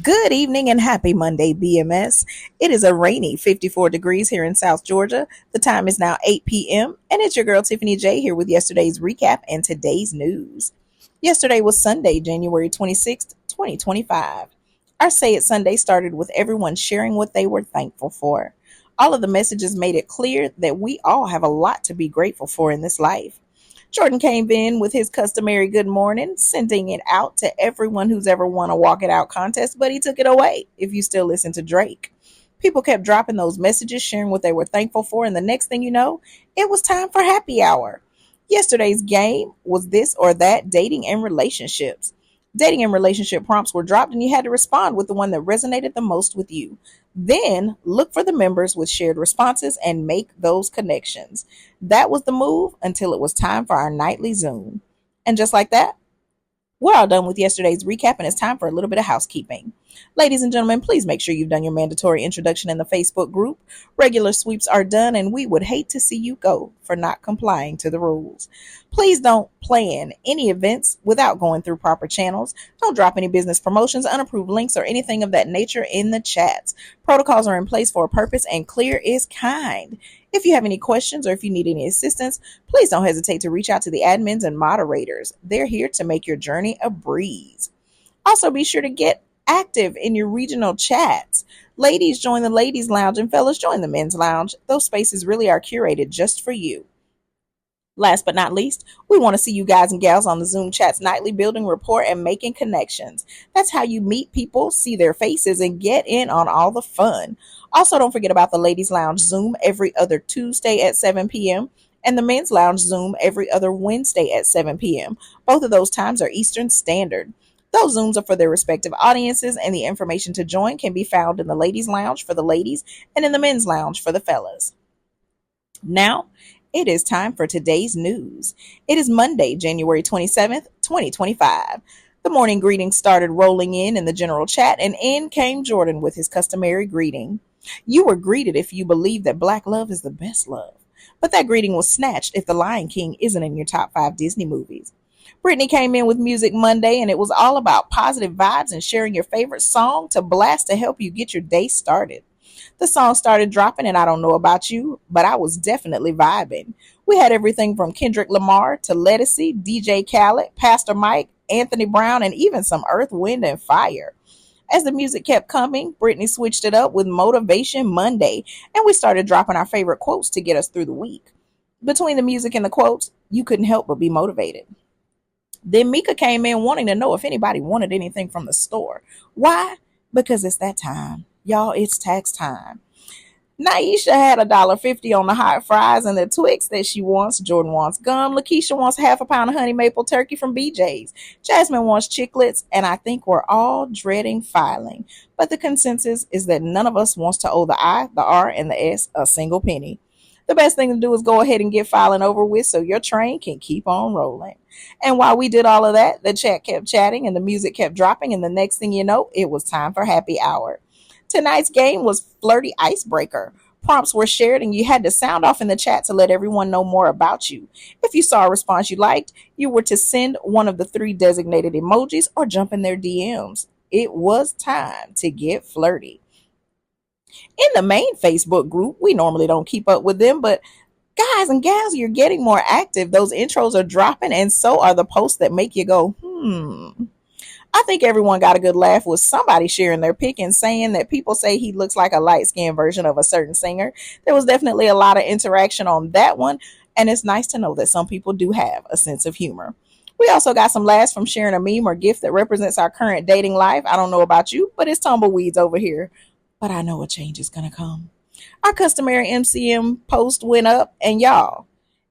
Good evening and happy Monday, BMS. It is a rainy 54 degrees here in South Georgia. The time is now 8 p.m., and it's your girl Tiffany J here with yesterday's recap and today's news. Yesterday was Sunday, January 26th, 2025. Our Say It Sunday started with everyone sharing what they were thankful for. All of the messages made it clear that we all have a lot to be grateful for in this life. Jordan came in with his customary good morning, sending it out to everyone who's ever won a Walk It Out contest, but he took it away if you still listen to Drake. People kept dropping those messages, sharing what they were thankful for, and the next thing you know, it was time for happy hour. Yesterday's game was this or that dating and relationships. Dating and relationship prompts were dropped, and you had to respond with the one that resonated the most with you. Then look for the members with shared responses and make those connections. That was the move until it was time for our nightly Zoom. And just like that, we're all done with yesterday's recap, and it's time for a little bit of housekeeping. Ladies and gentlemen, please make sure you've done your mandatory introduction in the Facebook group. Regular sweeps are done, and we would hate to see you go for not complying to the rules. Please don't plan any events without going through proper channels. Don't drop any business promotions, unapproved links, or anything of that nature in the chats. Protocols are in place for a purpose, and clear is kind. If you have any questions or if you need any assistance, please don't hesitate to reach out to the admins and moderators. They're here to make your journey a breeze. Also, be sure to get active in your regional chats. Ladies, join the ladies' lounge, and fellas, join the men's lounge. Those spaces really are curated just for you. Last but not least, we want to see you guys and gals on the Zoom chats nightly, building rapport and making connections. That's how you meet people, see their faces, and get in on all the fun. Also, don't forget about the Ladies Lounge Zoom every other Tuesday at 7 p.m. and the Men's Lounge Zoom every other Wednesday at 7 p.m. Both of those times are Eastern Standard. Those Zooms are for their respective audiences, and the information to join can be found in the Ladies Lounge for the ladies and in the Men's Lounge for the fellas. Now, it is time for today's news. It is Monday, January 27th, 2025. The morning greetings started rolling in the general chat, and in came Jordan with his customary greeting. You were greeted if you believe that black love is the best love. But that greeting was snatched if The Lion King isn't in your top 5 Disney movies. Brittany came in with Music Monday, and it was all about positive vibes and sharing your favorite song to blast to help you get your day started. The song started dropping, and I don't know about you, but I was definitely vibing. We had everything from Kendrick Lamar to Lettucey, DJ Khaled, Pastor Mike, Anthony Brown, and even some Earth, Wind, and Fire. As the music kept coming, Brittany switched it up with Motivation Monday, and we started dropping our favorite quotes to get us through the week. Between the music and the quotes, you couldn't help but be motivated. Then Mika came in wanting to know if anybody wanted anything from the store. Why? Because it's that time. Y'all, it's tax time. Naisha had $1.50 on the hot fries and the Twix that she wants. Jordan wants gum. Lakeisha wants half a pound of honey maple turkey from BJ's. Jasmine wants chiclets, and I think we're all dreading filing. But the consensus is that none of us wants to owe the I, the R, and the S a single penny. The best thing to do is go ahead and get filing over with so your train can keep on rolling. And while we did all of that, the chat kept chatting and the music kept dropping, and the next thing you know, it was time for happy hour. Tonight's game was Flirty Icebreaker. Prompts were shared, and you had to sound off in the chat to let everyone know more about you. If you saw a response you liked, you were to send one of the 3 designated emojis or jump in their DMs. It was time to get flirty. In the main Facebook group, we normally don't keep up with them, but guys and gals, you're getting more active. Those intros are dropping, and so are the posts that make you go, I think everyone got a good laugh with somebody sharing their pic and saying that people say he looks like a light-skinned version of a certain singer. There was definitely a lot of interaction on that one, and it's nice to know that some people do have a sense of humor. We also got some laughs from sharing a meme or gift that represents our current dating life. I don't know about you, but it's tumbleweeds over here. But I know a change is going to come. Our customary MCM post went up, and y'all,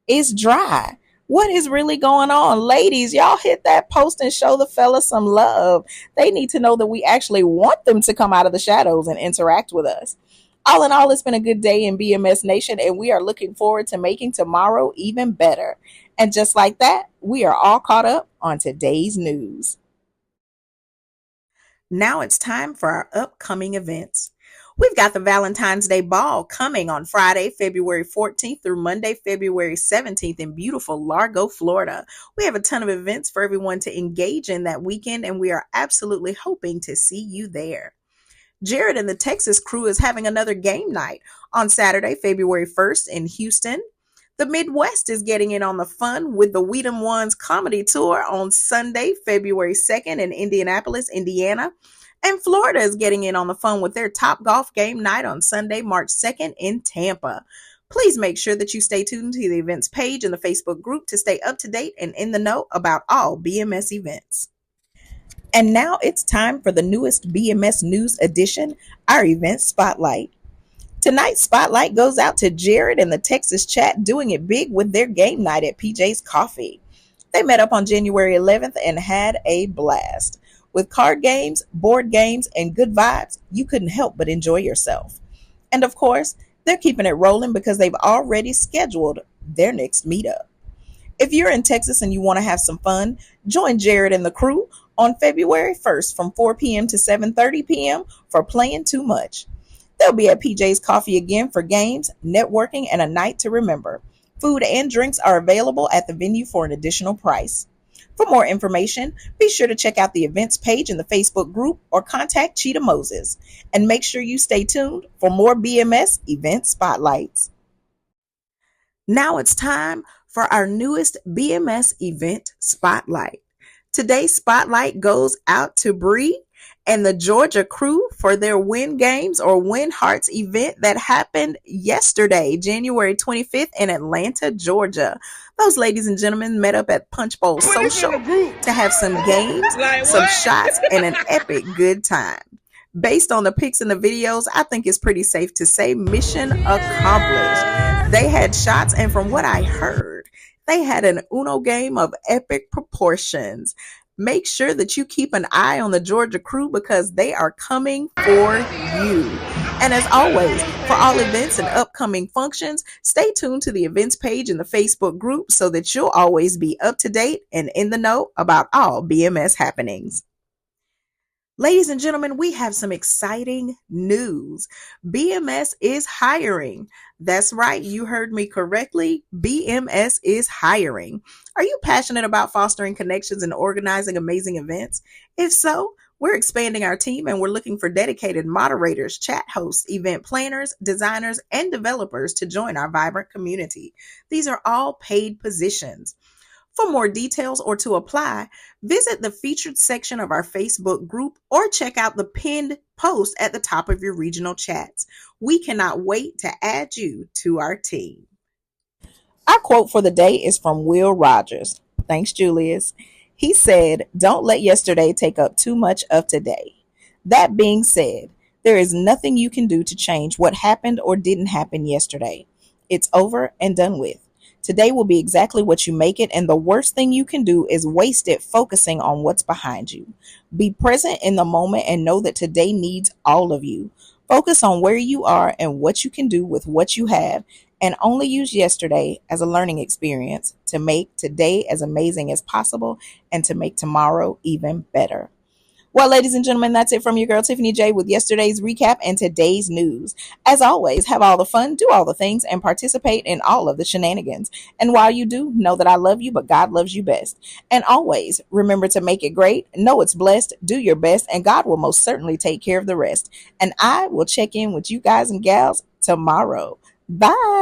it's dry. What is really going on? Ladies, y'all hit that post and show the fellas some love. They need to know that we actually want them to come out of the shadows and interact with us. All in all, it's been a good day in BMS Nation, and we are looking forward to making tomorrow even better. And just like that, we are all caught up on today's news. Now it's time for our upcoming events. We've got the Valentine's Day Ball coming on Friday, February 14th through Monday, February 17th in beautiful Largo, Florida. We have a ton of events for everyone to engage in that weekend, and we are absolutely hoping to see you there. Jared and the Texas crew is having another game night on Saturday, February 1st in Houston. The Midwest is getting in on the fun with the Weedham Ones comedy tour on Sunday, February 2nd in Indianapolis, Indiana. And Florida is getting in on the fun with their Top Golf game night on Sunday, March 2nd in Tampa. Please make sure that you stay tuned to the events page in the Facebook group to stay up to date and in the know about all BMS events. And now it's time for the newest BMS News edition, our event spotlight. Tonight's spotlight goes out to Jared and the Texas chat doing it big with their game night at PJ's Coffee. They met up on January 11th and had a blast. With card games, board games, and good vibes, you couldn't help but enjoy yourself. And of course, they're keeping it rolling because they've already scheduled their next meetup. If you're in Texas and you want to have some fun, join Jared and the crew on February 1st from 4 p.m. to 7:30 p.m. for Playing Too Much. They'll be at PJ's Coffee again for games, networking, and a night to remember. Food and drinks are available at the venue for an additional price. For more information, be sure to check out the events page in the Facebook group or contact Cheetah Moses. And make sure you stay tuned for more BMS event spotlights. Now it's time for our newest BMS event spotlight. Today's spotlight goes out to Bree and the Georgia crew for their Win Games or Win Hearts event that happened yesterday, January 25th in Atlanta, Georgia. Those ladies and gentlemen met up at Punch Bowl Social to have some games, some shots, and an epic good time. Based on the pics and the videos, I think it's pretty safe to say mission accomplished. They had shots, and from what I heard, they had an Uno game of epic proportions. Make sure that you keep an eye on the Georgia crew because they are coming for you. And as always, for all events and upcoming functions, stay tuned to the events page in the Facebook group so that you'll always be up to date and in the know about all BMS happenings. Ladies and gentlemen, we have some exciting news. BMS is hiring. That's right, you heard me correctly. BMS is hiring. Are you passionate about fostering connections and organizing amazing events? If so, we're expanding our team and we're looking for dedicated moderators, chat hosts, event planners, designers, and developers to join our vibrant community. These are all paid positions. For more details or to apply, visit the featured section of our Facebook group or check out the pinned post at the top of your regional chats. We cannot wait to add you to our team. Our quote for the day is from Will Rogers. Thanks, Julius. He said, "Don't let yesterday take up too much of today." That being said, there is nothing you can do to change what happened or didn't happen yesterday. It's over and done with. Today will be exactly what you make it, and the worst thing you can do is waste it focusing on what's behind you. Be present in the moment and know that today needs all of you. Focus on where you are and what you can do with what you have, and only use yesterday as a learning experience to make today as amazing as possible and to make tomorrow even better. Well, ladies and gentlemen, that's it from your girl Tiffany J with yesterday's recap and today's news. As always, have all the fun, do all the things, and participate in all of the shenanigans. And while you do, know that I love you, but God loves you best. And always remember to make it great, know it's blessed, do your best, and God will most certainly take care of the rest. And I will check in with you guys and gals tomorrow. Bye.